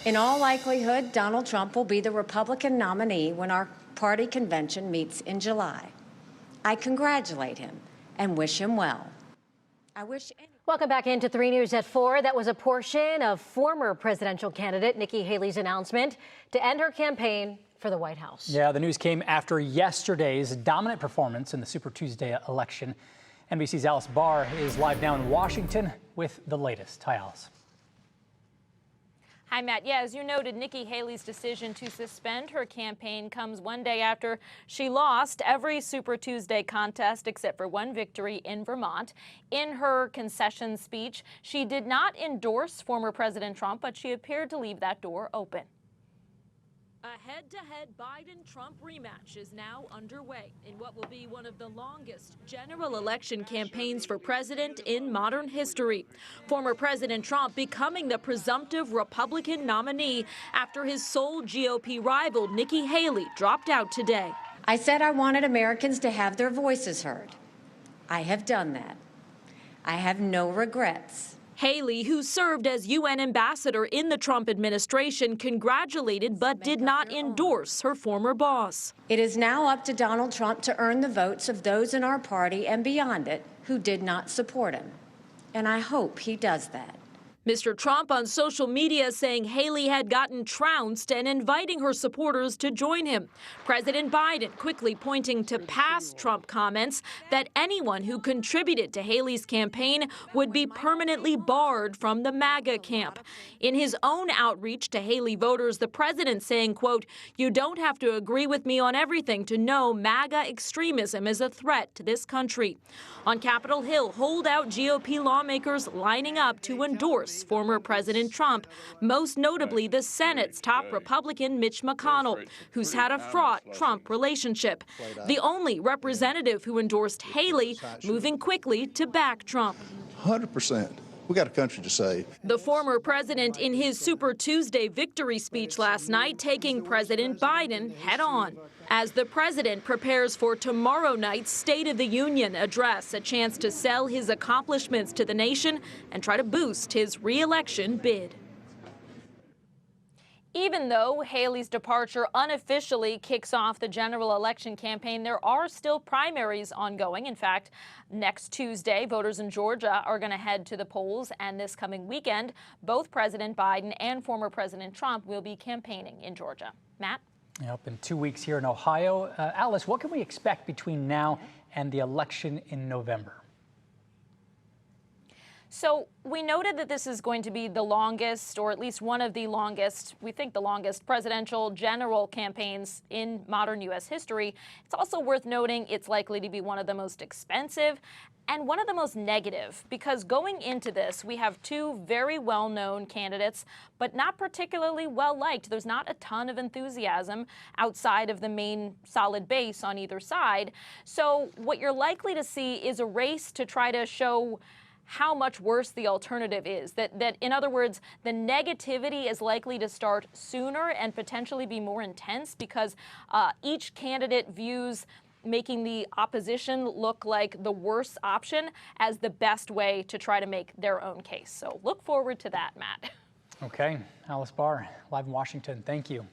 In all likelihood, Donald Trump will be the Republican nominee when our party convention meets in July. I congratulate him and wish him well. Welcome back into 3 News at 4. That was a portion of former presidential candidate Nikki Haley's announcement to end her campaign for the White House. Yeah, the news came after yesterday's dominant performance in the Super Tuesday election. NBC's Alice Barr is live now in Washington with the latest. Hi, Alice. Hi, Matt. Yeah, as you noted, Nikki Haley's decision to suspend her campaign comes one day after she lost every Super Tuesday contest except for one victory in Vermont. In her concession speech, she did not endorse former President Trump, but she appeared to leave that door open. A head-to-head Biden-Trump rematch is now underway in what will be one of the longest general election campaigns for president in modern history. Former President Trump becoming the presumptive Republican nominee after his sole GOP rival, Nikki Haley, dropped out today. I said I wanted Americans to have their voices heard. I have done that. I have no regrets. Haley, who served as UN ambassador in the Trump administration, congratulated but did not endorse her former boss. It is now up to Donald Trump to earn the votes of those in our party and beyond it who did not support him. And I hope he does that. Mr. Trump on social media saying Haley had gotten trounced and inviting her supporters to join him. President Biden quickly pointing to past Trump comments that anyone who contributed to Haley's campaign would be permanently barred from the MAGA camp. In his own outreach to Haley voters, the president saying, quote, "You don't have to agree with me on everything to know MAGA extremism is a threat to this country." On Capitol Hill, holdout GOP lawmakers lining up to endorse former President Trump, most notably the Senate's top Republican Mitch McConnell, who's had a fraught Trump relationship. The only representative who endorsed Haley, moving quickly to back Trump. 100%. We got a country to save. The former president in his Super Tuesday victory speech last night taking President Biden head on. As the president prepares for tomorrow night's State of the Union address, a chance to sell his accomplishments to the nation and try to boost his re-election bid. Even though Haley's departure unofficially kicks off the general election campaign, there are still primaries ongoing. In fact, next Tuesday, voters in Georgia are going to head to the polls, and this coming weekend, both President Biden and former President Trump will be campaigning in Georgia. Matt? Yep, in 2 weeks here in Ohio. Alice, what can we expect between now and the election in November? So we noted that this is going to be the longest, or at least one of the longest, we think the longest presidential general campaigns in modern U.S. history. It's also worth noting it's likely to be one of the most expensive and one of the most negative, because going into this, we have two very well-known candidates, but not particularly well-liked. There's not a ton of enthusiasm outside of the main solid base on either side. So what you're likely to see is a race to try to show how much worse the alternative is. That in other words, the negativity is likely to start sooner and potentially be more intense because each candidate views making the opposition look like the worst option as the best way to try to make their own case. So look forward to that, Matt. Okay, Alice Barr, live in Washington. Thank you.